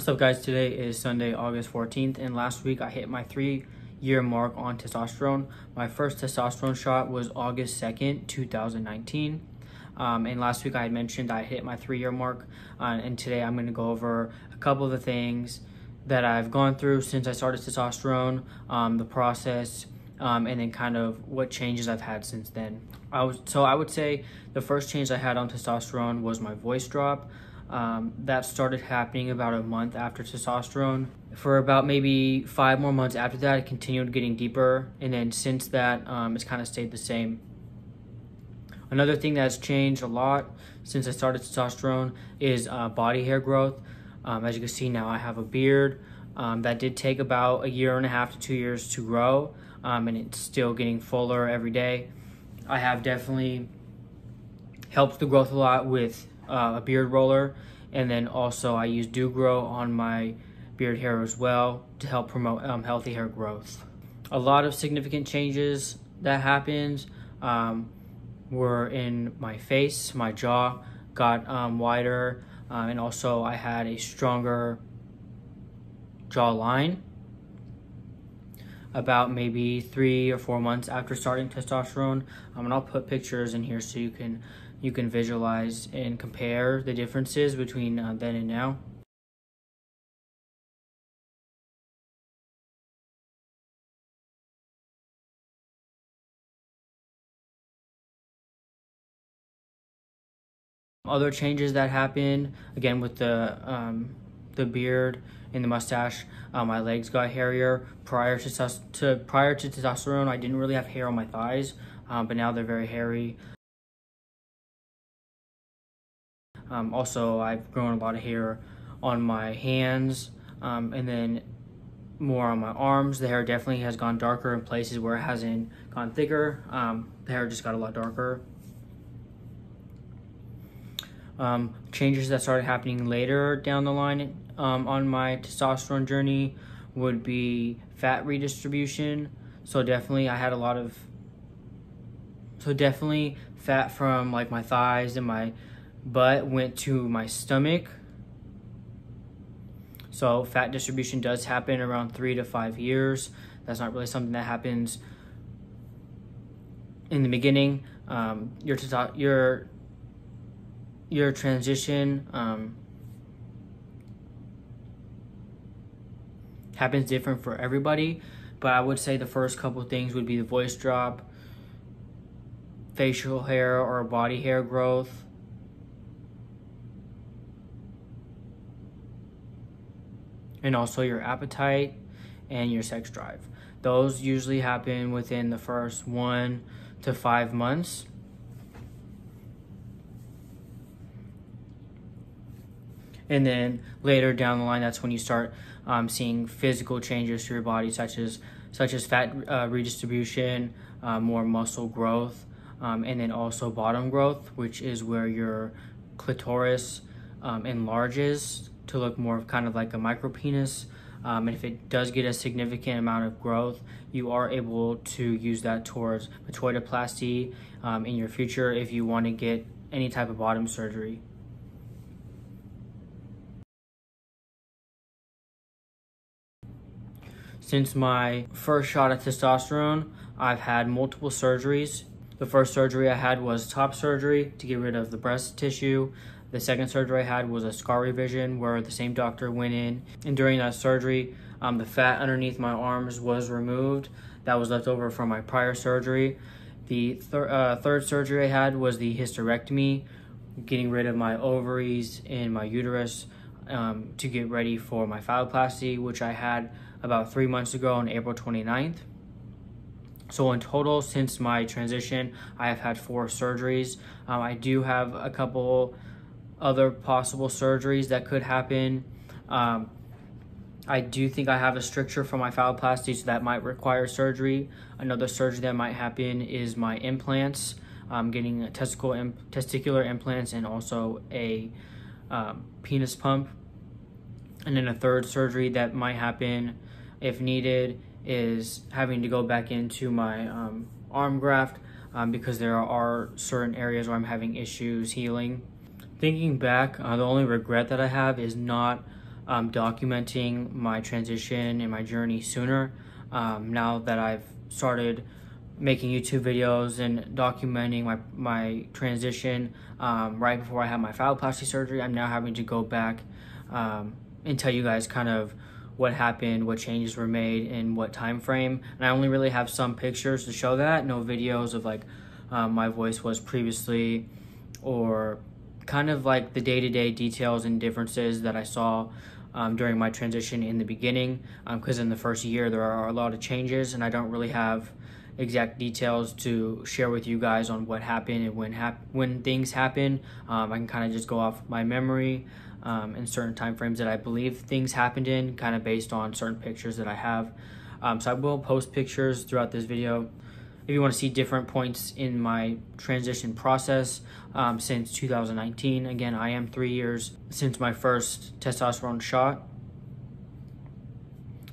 What's up, guys? Today is Sunday, August 14th, and last week I hit my 3-year mark on testosterone. My first testosterone shot was August 2nd, 2019. And last week I had mentioned I hit my 3-year mark, and today I'm going to go over a couple of the things that I've gone through since I started testosterone, the process, and then kind of what changes I've had since then. I would say the first change I had on testosterone was my voice drop. That started happening about a month after testosterone. For about maybe 5 more months after that, it continued getting deeper, and then since that, it's kind of stayed the same. Another thing that's changed a lot since I started testosterone is body hair growth. As you can see now, I have a beard that did take about 1.5 to 2 years to grow, and it's still getting fuller every day. I have definitely helped the growth a lot with a beard roller, and then also I use Do Grow on my beard hair as well to help promote healthy hair growth. A lot of significant changes that happened were in my face. My jaw got wider, and also I had a stronger jawline about maybe 3 or 4 months after starting testosterone. And I'll put pictures in here so you can visualize and compare the differences between then and now. Other changes that happened, again with the beard and the mustache, my legs got hairier. Prior to testosterone, I didn't really have hair on my thighs, but now they're very hairy. Also, I've grown a lot of hair on my hands, and then more on my arms. The hair definitely has gone darker in places where it hasn't gone thicker. The hair just got a lot darker. Changes that started happening later down the line on my testosterone journey would be fat redistribution. So definitely fat from like my thighs and my butt went to my stomach. So fat distribution does happen around 3 to 5 years. That's not really something that happens in the beginning. Your transition happens different for everybody, but I would say the first couple things would be the voice drop, facial hair or body hair growth, and also your appetite and your sex drive. Those usually happen within the first 1 to 5 months. And then later down the line, that's when you start seeing physical changes to your body, such as fat redistribution, more muscle growth, and then also bottom growth, which is where your clitoris enlarges to look more kind of like a micro penis. And if it does get a significant amount of growth, you are able to use that towards pituitoplasty in your future if you want to get any type of bottom surgery. Since my first shot at testosterone, I've had multiple surgeries. The first surgery I had was top surgery to get rid of the breast tissue. The second surgery I had was a scar revision where the same doctor went in, and during that surgery, the fat underneath my arms was removed. That was left over from my prior surgery. The third surgery I had was the hysterectomy, getting rid of my ovaries and my uterus to get ready for my phalloplasty, which I had about 3 months ago on April 29th. So in total, since my transition, I have had 4 surgeries. I do have a couple other possible surgeries that could happen. I do think I have a stricture for my phalloplasty, so that might require surgery. Another surgery that might happen is my implants, getting testicular implants and also a penis pump. And then a third surgery that might happen if needed is having to go back into my arm graft because there are certain areas where I'm having issues healing. Thinking back, the only regret that I have is not documenting my transition and my journey sooner. Now that I've started making YouTube videos and documenting my transition right before I had my phalloplasty surgery, I'm now having to go back and tell you guys kind of what happened, what changes were made, in what time frame. And I only really have some pictures to show that, no videos of like my voice was previously, or kind of like the day-to-day details and differences that I saw during my transition in the beginning, because in the first year there are a lot of changes and I don't really have exact details to share with you guys on what happened and when things happen. I can kind of just go off my memory and certain time frames that I believe things happened in, kind of based on certain pictures that I have. So I will post pictures throughout this video if you want to see different points in my transition process since 2019. Again, I am 3 years since my first testosterone shot.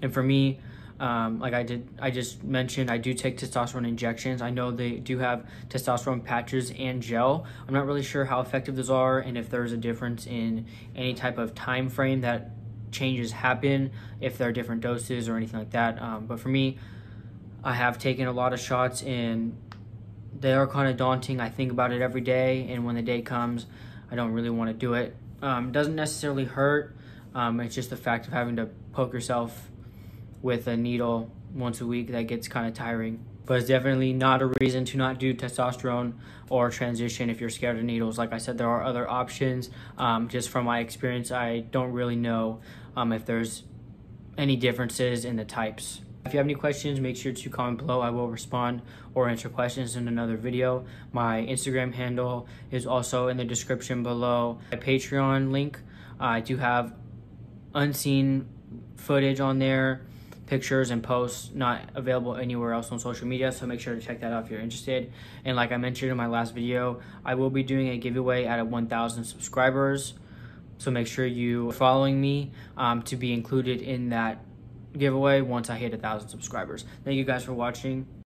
And for me, like I just mentioned, I do take testosterone injections. I know they do have testosterone patches and gel. I'm not really sure how effective those are and if there's a difference in any type of time frame that changes happen, if there are different doses or anything like that. But for me, I have taken a lot of shots and they are kind of daunting. I think about it every day, and when the day comes, I don't really want to do it. It doesn't necessarily hurt. It's just the fact of having to poke yourself with a needle once a week that gets kind of tiring. But it's definitely not a reason to not do testosterone or transition if you're scared of needles. Like I said, there are other options. Just from my experience, I don't really know if there's any differences in the types. If you have any questions, make sure to comment below. I will respond or answer questions in another video. My Instagram handle is also in the description below. My Patreon link, I do have unseen footage on there, pictures and posts not available anywhere else on social media, so make sure to check that out if you're interested. And like I mentioned in my last video, I will be doing a giveaway at 1,000 subscribers, so make sure you are following me to be included in that giveaway once I hit 1,000 subscribers. Thank you guys for watching.